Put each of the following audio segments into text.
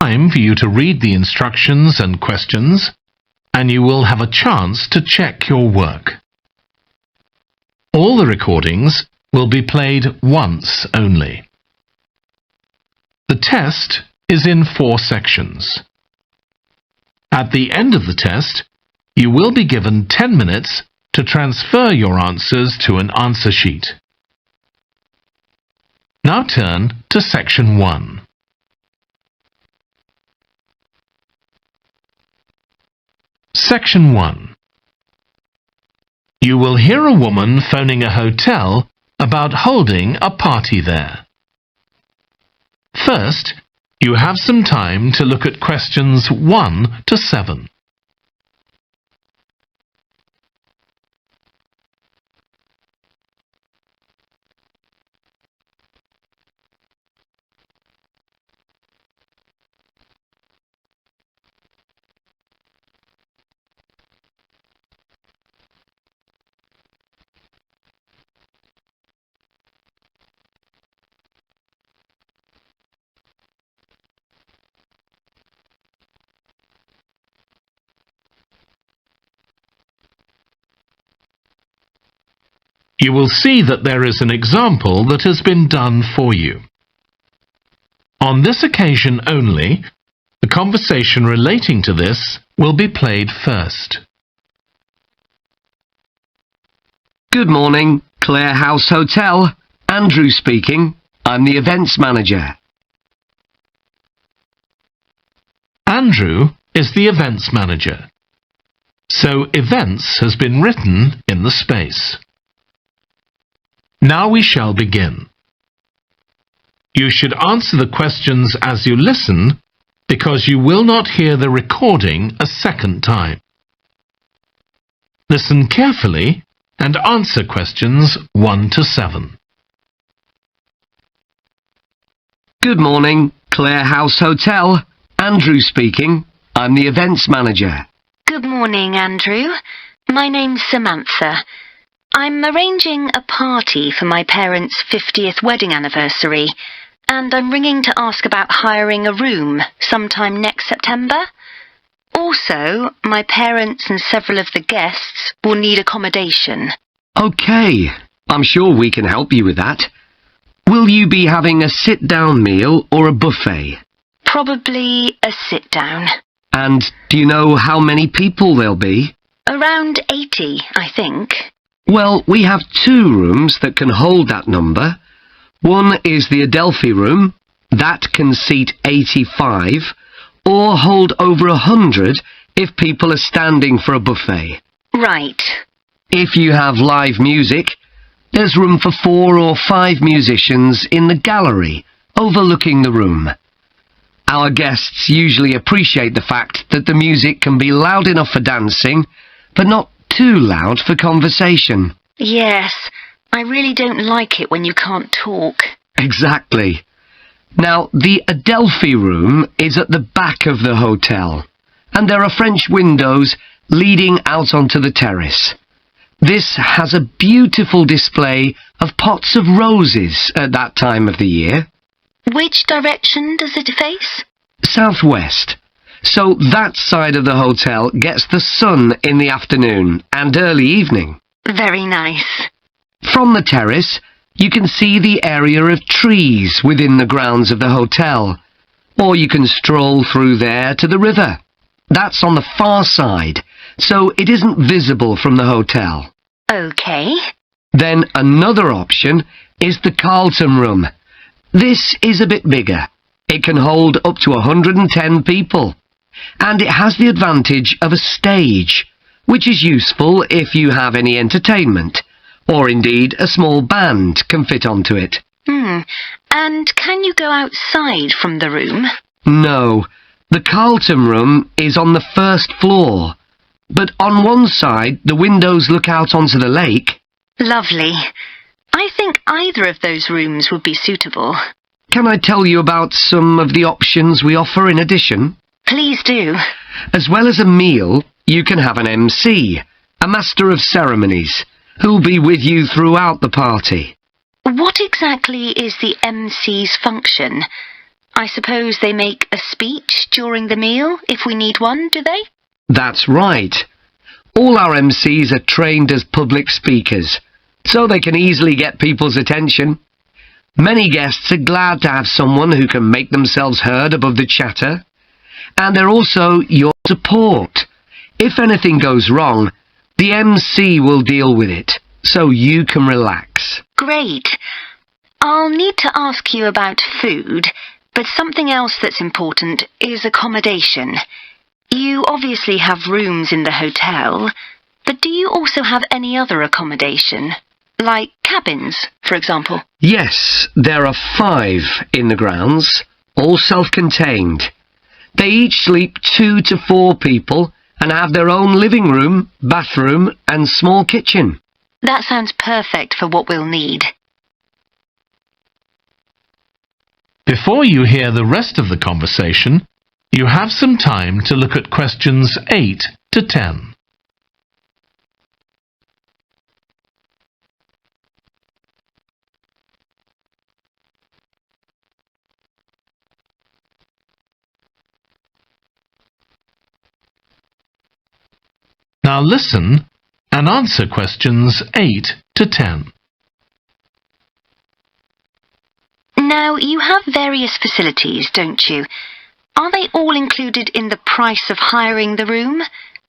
time for you to read the instructions and questions, and you will have a chance to check your work. All the recordings will be played once only. The test is in 4 sections. At the end of the test, you will be given 10 minutes to transfer your answers to an answer sheet. Now turn to Section 1. Section 1. You will hear a woman phoning a hotel about holding a party there. First, you have some time to look at questions 1 to 7. You will see that there is an example that has been done for you. On this occasion only, the conversation relating to this will be played first. Good morning, Clare House Hotel. Andrew speaking. I'm the events manager. Andrew is the events manager. So events has been written in the space. Now we shall begin. You should answer the questions as you listen, because you will not hear the recording a second time. Listen carefully and answer questions 1 to 7. Good morning, Clare House Hotel. Andrew speaking. I'm the events manager. Good morning, Andrew. My name's Samantha. I'm arranging a party for my parents' 50th wedding anniversary, and I'm ringing to ask about hiring a room sometime next September. Also, my parents and several of the guests will need accommodation. OK, I'm sure we can help you with that. Will you be having a sit-down meal or a buffet? Probably a sit-down. And do you know how many people there'll be? Around 80, I think. Well, we have 2 rooms that can hold that number. One is the Adelphi room. That can seat 85, or hold over 100 if people are standing for a buffet. Right. If you have live music, there's room for 4 or 5 musicians in the gallery overlooking the room. Our guests usually appreciate the fact that the music can be loud enough for dancing, but not too loud for conversation. Yes, I really don't like it when you can't talk. Exactly. Now, the Adelphi room is at the back of the hotel, and there are French windows leading out onto the terrace. This has a beautiful display of pots of roses at that time of the year. Which direction does it face? Southwest. So that side of the hotel gets the sun in the afternoon and early evening. Very nice. From the terrace, you can see the area of trees within the grounds of the hotel, or you can stroll through there to the river. That's on the far side, so it isn't visible from the hotel. OK. Then another option is the Carlton room. This is a bit bigger. It can hold up to 110 people. And it has the advantage of a stage, which is useful if you have any entertainment, or indeed a small band can fit onto it. And can you go outside from the room? No, the Carlton room is on the 1st floor, but on one side the windows look out onto the lake. Lovely. I think either of those rooms would be suitable. Can I tell you about some of the options we offer in addition? Please do. As well as a meal, you can have an MC, a master of ceremonies, who'll be with you throughout the party. What exactly is the MC's function? I suppose they make a speech during the meal, if we need one, do they? That's right. All our MCs are trained as public speakers, so they can easily get people's attention. Many guests are glad to have someone who can make themselves heard above the chatter. And they're also your support. If anything goes wrong, the MC will deal with it, so you can relax. Great. I'll need to ask you about food, but something else that's important is accommodation. You obviously have rooms in the hotel, but do you also have any other accommodation? Like cabins, for example? Yes, there are 5 in the grounds, all self-contained. They each sleep 2 to 4 people and have their own living room, bathroom and small kitchen. That sounds perfect for what we'll need. Before you hear the rest of the conversation, you have some time to look at questions 8 to 10. Now listen and answer questions 8 to 10. Now, you have various facilities, don't you? Are they all included in the price of hiring the room?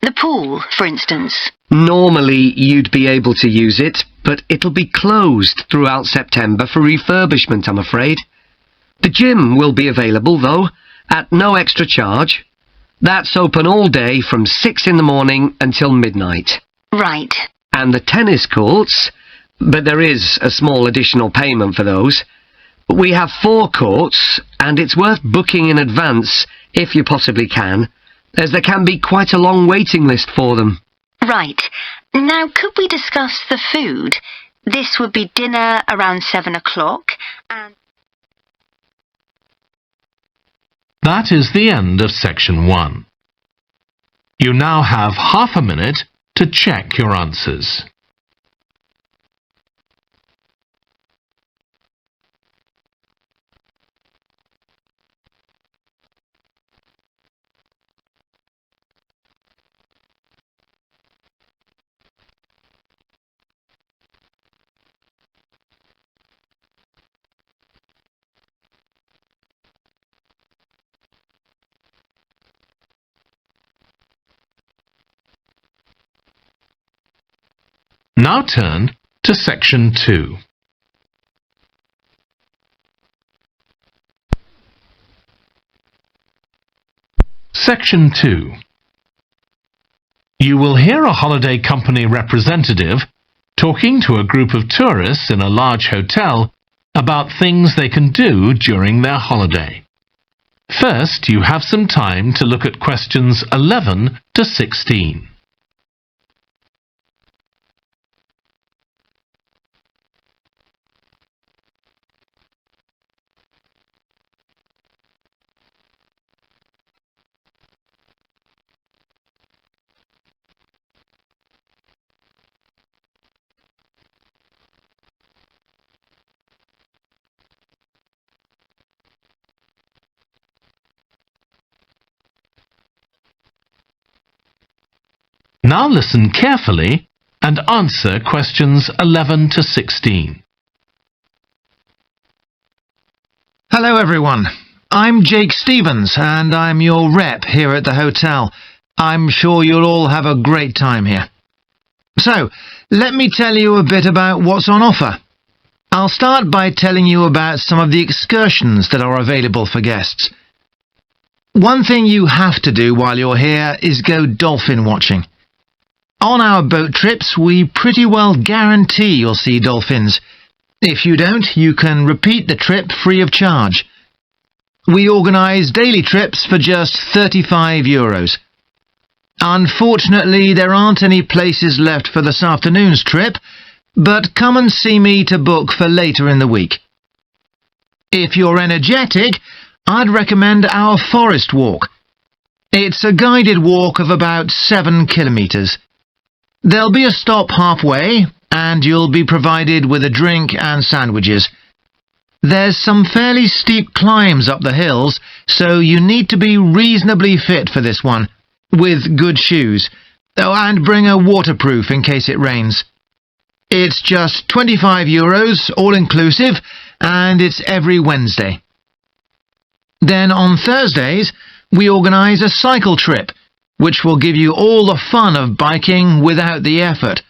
The pool, for instance? Normally you'd be able to use it, but it'll be closed throughout September for refurbishment, I'm afraid. The gym will be available, though, at no extra charge. That's open all day from 6 in the morning until midnight. Right. And the tennis courts, but there is a small additional payment for those. We have 4 courts, and it's worth booking in advance if you possibly can, as there can be quite a long waiting list for them. Right. Now, could we discuss the food? This would be dinner around 7 o'clock, and... That is the end of section 1. You now have half a minute to check your answers. Now turn to section 2. Section 2. You will hear a holiday company representative talking to a group of tourists in a large hotel about things they can do during their holiday. First, you have some time to look at questions 11 to 16. Now listen carefully and answer questions 11 to 16. Hello everyone, I'm Jake Stevens and I'm your rep here at the hotel. I'm sure you'll all have a great time here. So, let me tell you a bit about what's on offer. I'll start by telling you about some of the excursions that are available for guests. One thing you have to do while you're here is go dolphin watching. On our boat trips, we pretty well guarantee you'll see dolphins. If you don't, you can repeat the trip free of charge. We organise daily trips for just €35. Unfortunately, there aren't any places left for this afternoon's trip, but come and see me to book for later in the week. If you're energetic, I'd recommend our forest walk. It's a guided walk of about 7 kilometres. There'll be a stop halfway, and you'll be provided with a drink and sandwiches. There's some fairly steep climbs up the hills, so you need to be reasonably fit for this one, with good shoes. Oh, and bring a waterproof in case it rains. It's just €25, all-inclusive, and it's every Wednesday. Then on Thursdays, we organise a cycle trip, which will give you all the fun of biking without the effort.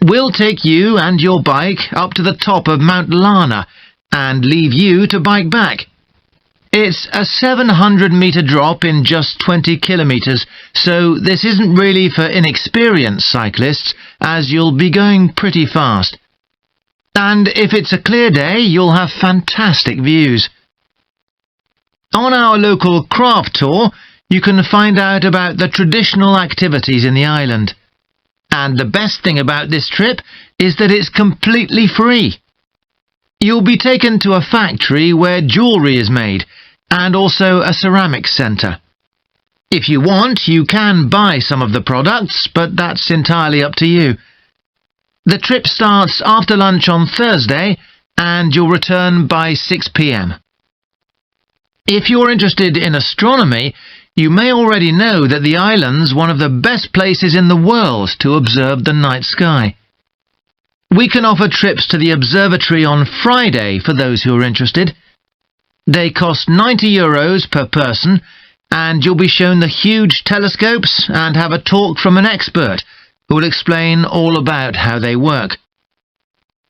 We'll take you and your bike up to the top of Mount Lana and leave you to bike back. It's a 700-metre drop in just 20 kilometres, so this isn't really for inexperienced cyclists, as you'll be going pretty fast. And if it's a clear day, you'll have fantastic views. On our local craft tour, you can find out about the traditional activities in the island. And the best thing about this trip is that it's completely free. You'll be taken to a factory where jewellery is made, and also a ceramics centre. If you want, you can buy some of the products, but that's entirely up to you. The trip starts after lunch on Thursday, and you'll return by 6 p.m. If you're interested in astronomy, you may already know that the island's one of the best places in the world to observe the night sky. We can offer trips to the observatory on Friday for those who are interested. They cost €90 per person, and you'll be shown the huge telescopes and have a talk from an expert who will explain all about how they work.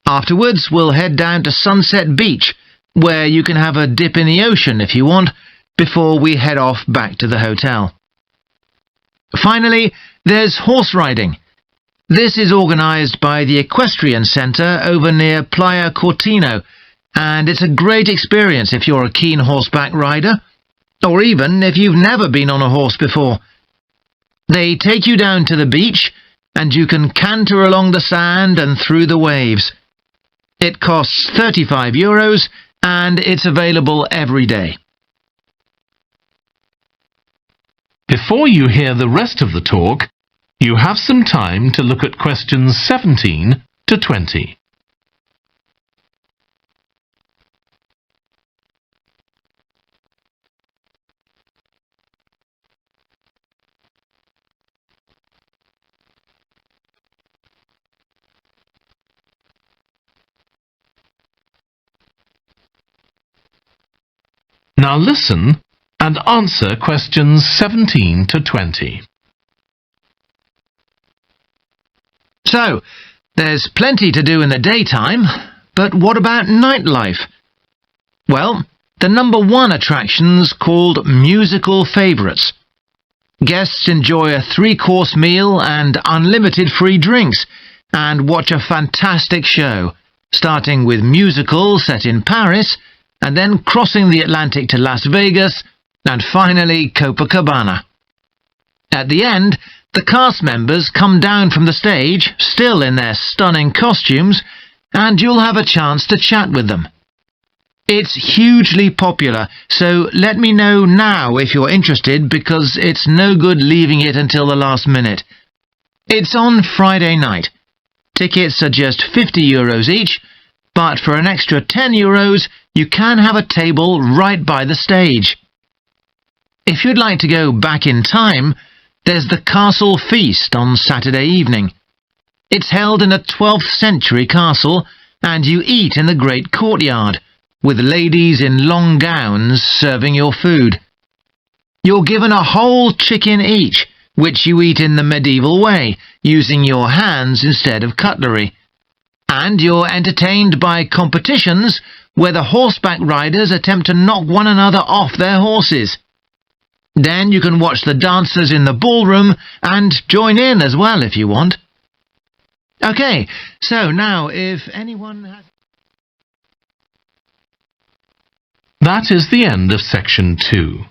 Afterwards, we'll head down to Sunset Beach, where you can have a dip in the ocean if you want, before we head off back to the hotel. Finally, there's horse riding. This is organised by the Equestrian Centre over near Playa Cortino, and it's a great experience if you're a keen horseback rider, or even if you've never been on a horse before. They take you down to the beach, and you can canter along the sand and through the waves. It costs €35, and it's available every day. Before you hear the rest of the talk, you have some time to look at questions 17 to 20. Now listen and answer questions 17 to 20. So, there's plenty to do in the daytime, but what about nightlife? Well, the number one attraction's called Musical Favourites. Guests enjoy a 3-course meal and unlimited free drinks, and watch a fantastic show, starting with musicals set in Paris, and then crossing the Atlantic to Las Vegas, and finally Copacabana. At the end, the cast members come down from the stage, still in their stunning costumes, and you'll have a chance to chat with them. It's hugely popular, so let me know now if you're interested, because it's no good leaving it until the last minute. It's on Friday night. Tickets are just €50 each, but for an extra €10, you can have a table right by the stage. If you'd like to go back in time, there's the Castle Feast on Saturday evening. It's held in a 12th century castle, and you eat in the great courtyard, with ladies in long gowns serving your food. You're given a whole chicken each, which you eat in the medieval way, using your hands instead of cutlery. And you're entertained by competitions where the horseback riders attempt to knock one another off their horses. Then you can watch the dancers in the ballroom and join in as well if you want. Okay, so now if anyone has... That is the end of section 2.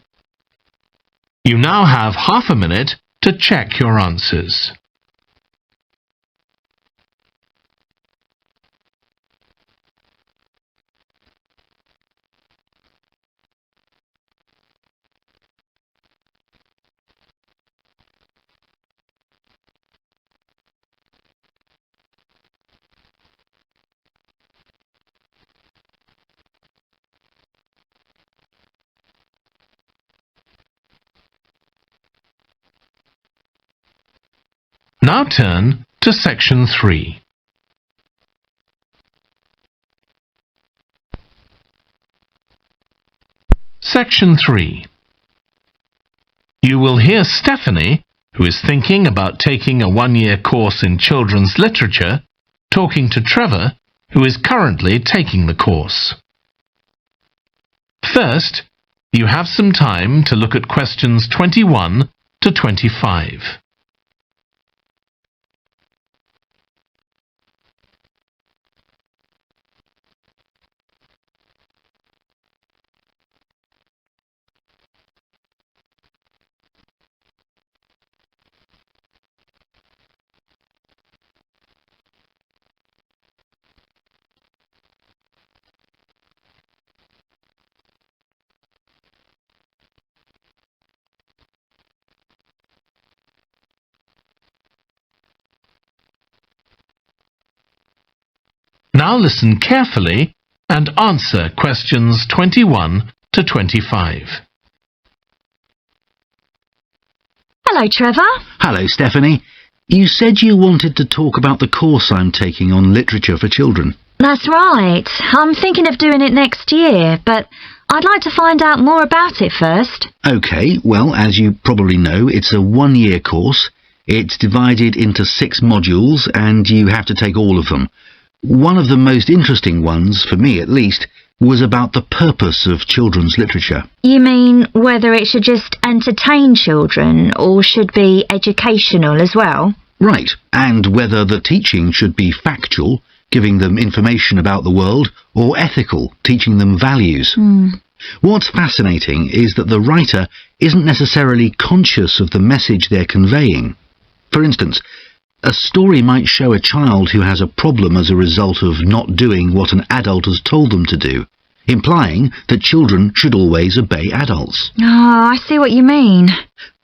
You now have half a minute to check your answers. Now turn to Section 3. Section 3. You will hear Stephanie, who is thinking about taking a one-year course in children's literature, talking to Trevor, who is currently taking the course. First, you have some time to look at questions 21 to 25. Now listen carefully and answer questions 21 to 25. Hello, Trevor. Hello, Stephanie. You said you wanted to talk about the course I'm taking on literature for children. That's right. I'm thinking of doing it next year, but I'd like to find out more about it first. OK, well, as you probably know, it's a one-year course. It's divided into 6 modules, and you have to take all of them. One of the most interesting ones, for me at least, was about the purpose of children's literature. You mean whether it should just entertain children or should be educational as well? Right, and whether the teaching should be factual, giving them information about the world, or ethical, teaching them values. What's fascinating is that the writer isn't necessarily conscious of the message they're conveying. For instance, a story might show a child who has a problem as a result of not doing what an adult has told them to do, implying that children should always obey adults. Oh, I see what you mean.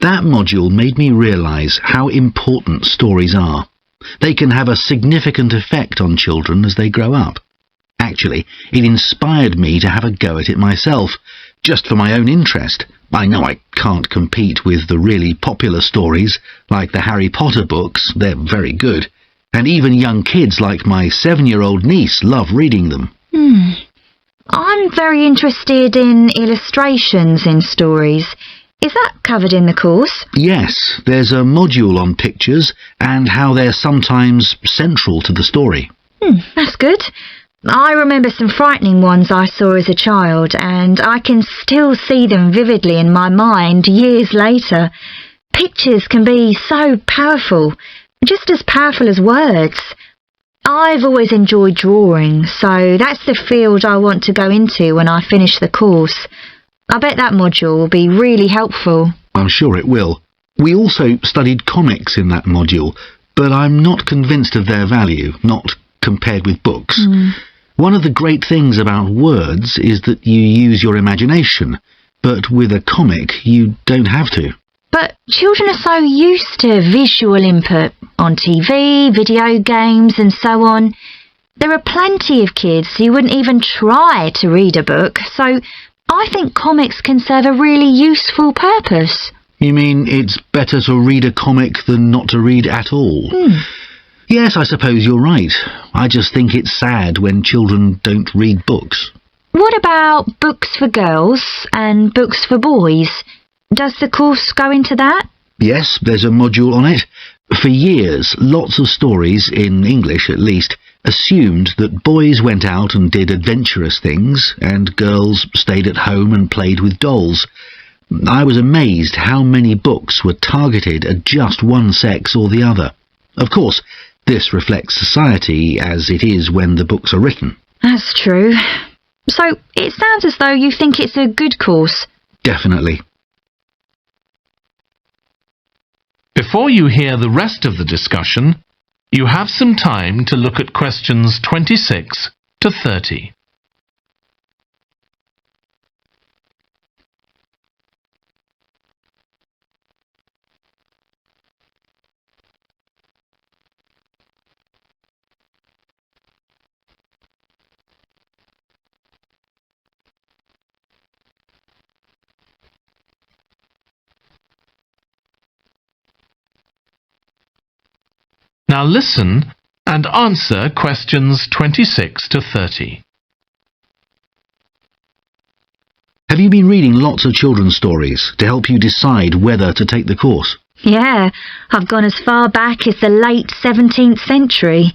That module made me realise how important stories are. They can have a significant effect on children as they grow up. Actually, it inspired me to have a go at it myself, just for my own interest. I know I can't compete with the really popular stories, like the Harry Potter books. They're very good. And even young kids like my 7-year-old niece love reading them. I'm very interested in illustrations in stories. Is that covered in the course? Yes, there's a module on pictures and how they're sometimes central to the story. That's good. I remember some frightening ones I saw as a child, and I can still see them vividly in my mind years later. Pictures can be so powerful, just as powerful as words. I've always enjoyed drawing, so that's the field I want to go into when I finish the course. I bet that module will be really helpful. I'm sure it will. We also studied comics in that module, but I'm not convinced of their value, not compared with books. One of the great things about words is that you use your imagination, but with a comic you don't have to. But children are so used to visual input on TV, video games and so on. There are plenty of kids who wouldn't even try to read a book, so I think comics can serve a really useful purpose. You mean it's better to read a comic than not to read at all? Yes, I suppose you're right. I just think it's sad when children don't read books. What about books for girls and books for boys? Does the course go into that? Yes, there's a module on it. For years, lots of stories, in English at least, assumed that boys went out and did adventurous things, and girls stayed at home and played with dolls. I was amazed how many books were targeted at just one sex or the other. Of course, this reflects society as it is when the books are written. That's true. So it sounds as though you think it's a good course. Definitely. Before you hear the rest of the discussion, you have some time to look at questions 26 to 30. Now listen and answer questions 26 to 30. Have you been reading lots of children's stories to help you decide whether to take the course? Yeah, I've gone as far back as the late 17th century,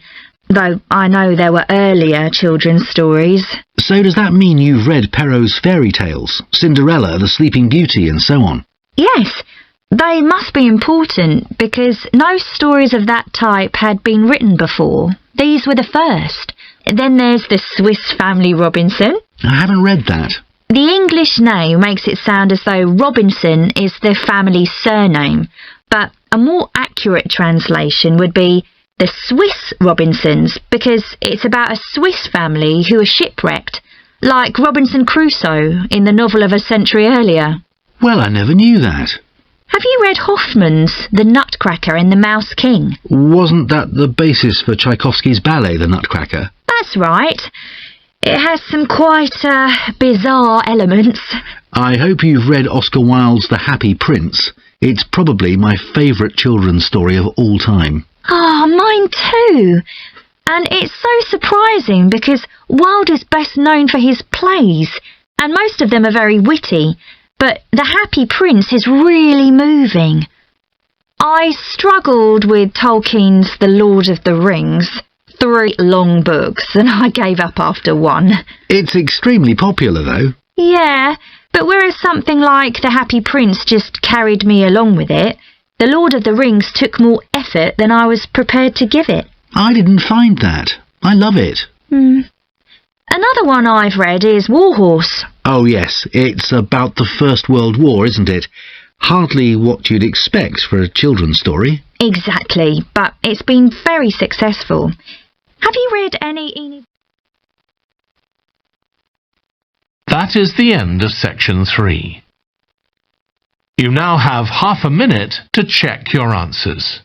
though I know there were earlier children's stories. So does that mean you've read Perrault's fairy tales, Cinderella, the Sleeping Beauty, and so on? Yes, they must be important because no stories of that type had been written before. These were the first. Then there's the Swiss Family Robinson. I haven't read that. The English name makes it sound as though Robinson is the family's surname, but a more accurate translation would be the Swiss Robinsons, because it's about a Swiss family who are shipwrecked, like Robinson Crusoe in the novel of a century earlier. Well, I never knew that. Have you read Hoffmann's The Nutcracker and the Mouse King? Wasn't that the basis for Tchaikovsky's ballet, The Nutcracker? That's right. It has some quite bizarre elements. I hope you've read Oscar Wilde's The Happy Prince. It's probably my favourite children's story of all time. Ah, mine too. And it's so surprising because Wilde is best known for his plays, and most of them are very witty, but The Happy Prince is really moving. I struggled with Tolkien's The Lord of the Rings. 3 long books, and I gave up after 1. It's extremely popular, though. Yeah, but whereas something like The Happy Prince just carried me along with it, The Lord of the Rings took more effort than I was prepared to give it. I didn't find that. I love it. Another one I've read is Warhorse. Oh, yes, it's about the First World War, isn't it? Hardly what you'd expect for a children's story. Exactly, but it's been very successful. Have you read any... That is the end of section 3. You now have half a minute to check your answers.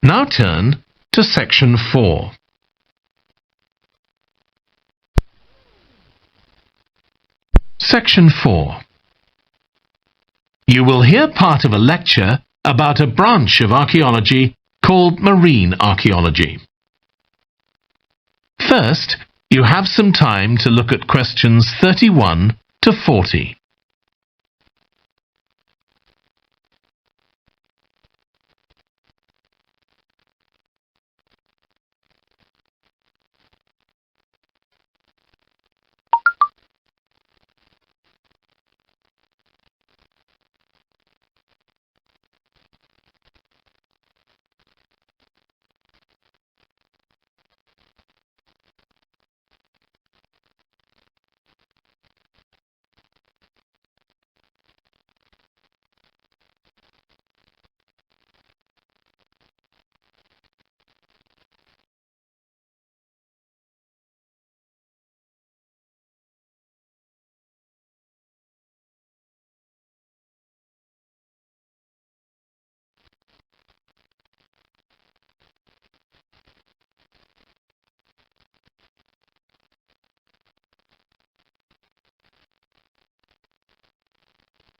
Now turn to section 4. Section 4. You will hear part of a lecture about a branch of archaeology called marine archaeology. First, you have some time to look at questions 31 to 40.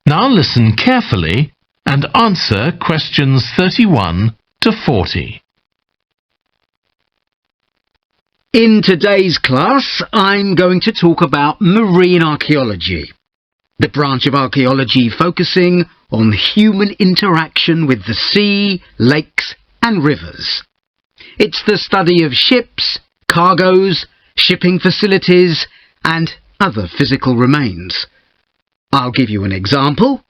Now listen carefully and answer questions 31 to 40. In today's class, I'm going to talk about marine archaeology, the branch of archaeology focusing on human interaction with the sea, lakes and rivers. It's the study of ships, cargoes, shipping facilities and other physical remains. I'll give you an example,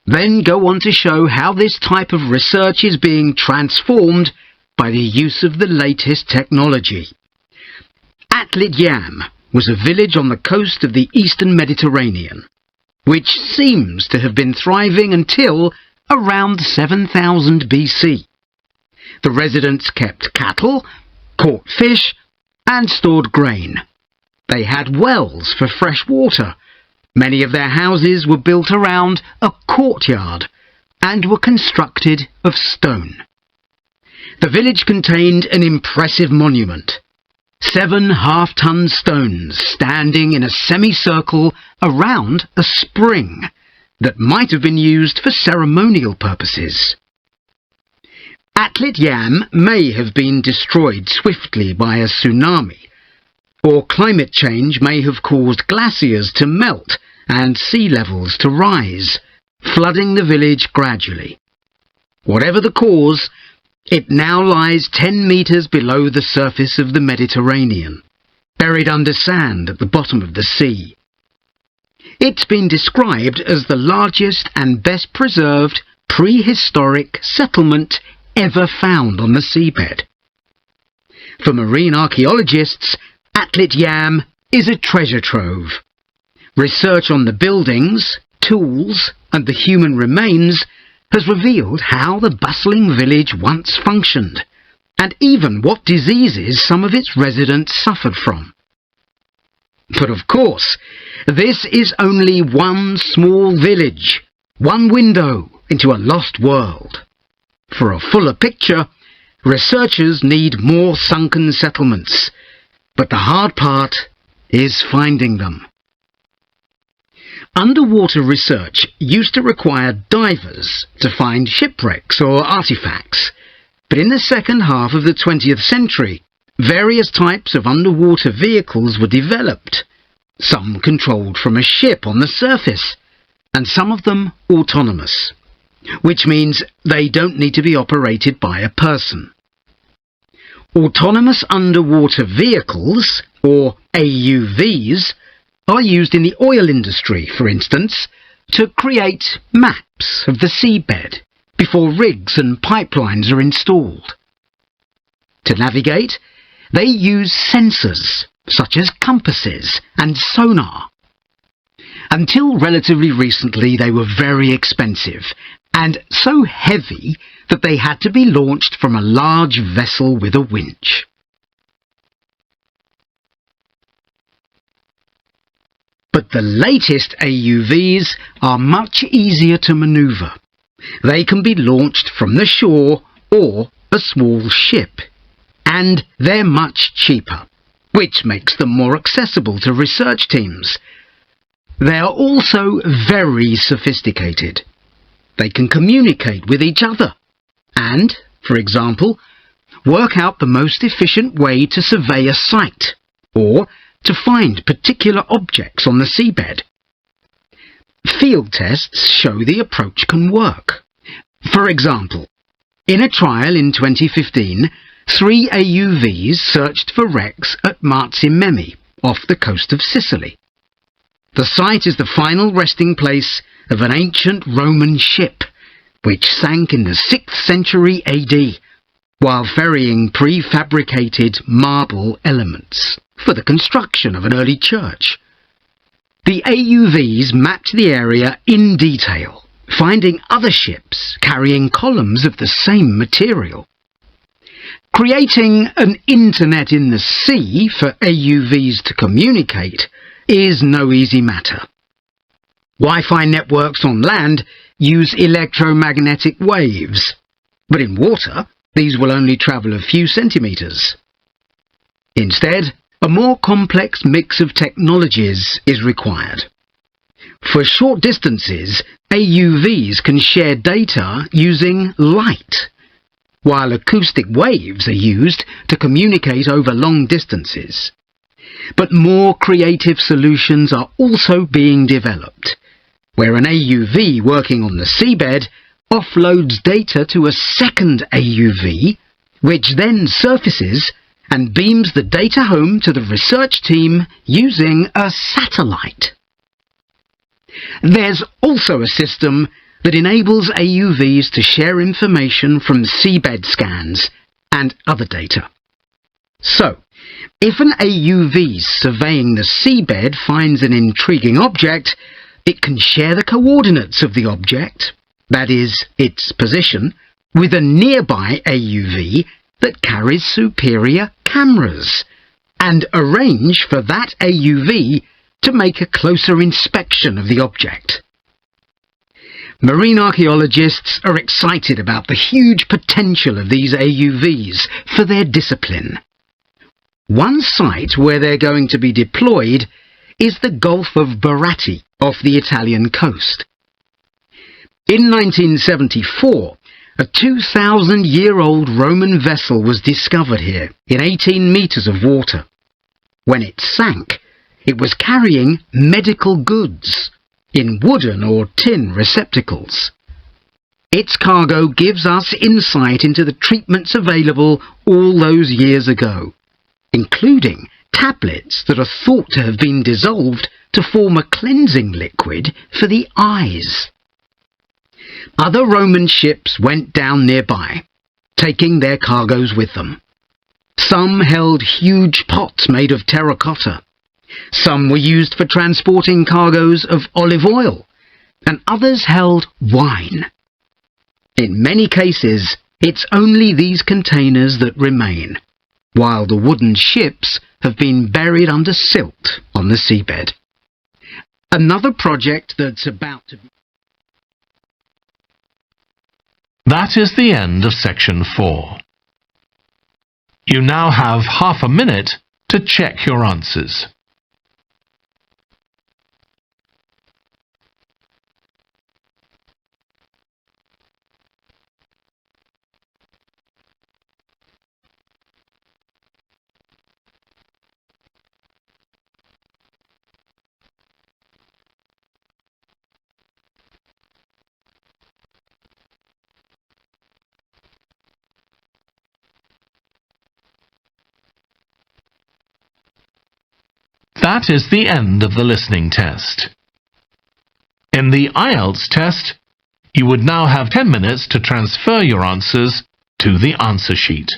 then go on to show how this type of research is being transformed by the use of the latest technology. Atlit Yam was a village on the coast of the eastern Mediterranean, which seems to have been thriving until around 7000 BC. The residents kept cattle, caught fish, and stored grain. They had wells for fresh water. Many of their houses were built around a courtyard and were constructed of stone. The village contained an impressive monument. 7 half-ton stones standing in a semicircle around a spring that might have been used for ceremonial purposes. Atlit Yam may have been destroyed swiftly by a tsunami, or climate change may have caused glaciers to melt and sea levels to rise, flooding the village gradually. Whatever the cause, it now lies 10 meters below the surface of the Mediterranean, buried under sand at the bottom of the sea. It's been described as the largest and best preserved prehistoric settlement ever found on the seabed. For marine archaeologists, Atlit Yam is a treasure trove. Research on the buildings, tools, and the human remains has revealed how the bustling village once functioned, and even what diseases some of its residents suffered from. But of course, this is only one small village, one window into a lost world. For a fuller picture, researchers need more sunken settlements, but the hard part is finding them. Underwater research used to require divers to find shipwrecks or artifacts, but in the second half of the 20th century, various types of underwater vehicles were developed, some controlled from a ship on the surface, and some of them autonomous, which means they don't need to be operated by a person. Autonomous underwater vehicles, or AUVs, are used in the oil industry, for instance, to create maps of the seabed before rigs and pipelines are installed. To navigate, they use sensors such as compasses and sonar. Until relatively recently, they were very expensive and so heavy that they had to be launched from a large vessel with a winch. But the latest AUVs are much easier to maneuver. They can be launched from the shore or a small ship, and they're much cheaper, which makes them more accessible to research teams. They are also very sophisticated. They can communicate with each other and, for example, work out the most efficient way to survey a site or to find particular objects on the seabed. Field tests show the approach can work. For example, in a trial in 2015, 3 AUVs searched for wrecks at Marzimemi, off the coast of Sicily. The site is the final resting place of an ancient Roman ship, which sank in the 6th century AD, while ferrying prefabricated marble elements for the construction of an early church. The AUVs mapped the area in detail, finding other ships carrying columns of the same material. Creating an internet in the sea for AUVs to communicate is no easy matter. Wi-Fi networks on land use electromagnetic waves, but in water these will only travel a few centimeters. Instead, a more complex mix of technologies is required. For short distances, AUVs can share data using light, while acoustic waves are used to communicate over long distances. But more creative solutions are also being developed, where an AUV working on the seabed offloads data to a second AUV, which then surfaces and beams the data home to the research team using a satellite. There's also a system that enables AUVs to share information from seabed scans and other data. So, if an AUV surveying the seabed finds an intriguing object, it can share the coordinates of the object, that is, its position, with a nearby AUV that carries superior cameras, and arrange for that AUV to make a closer inspection of the object. Marine archaeologists are excited about the huge potential of these AUVs for their discipline. One site where they're going to be deployed is the Gulf of Baratti off the Italian coast. In 1974, a 2,000-year-old Roman vessel was discovered here in 18 metres of water. When it sank, it was carrying medical goods in wooden or tin receptacles. Its cargo gives us insight into the treatments available all those years ago, including tablets that are thought to have been dissolved to form a cleansing liquid for the eyes. Other Roman ships went down nearby, taking their cargoes with them. Some held huge pots made of terracotta. Some were used for transporting cargoes of olive oil, and others held wine. In many cases, it's only these containers that remain, while the wooden ships have been buried under silt on the seabed. Another project that's about to be... That is the end of section 4. You now have half a minute to check your answers. That is the end of the listening test. In the Ielts test, you would now have 10 minutes to transfer your answers to the answer sheet.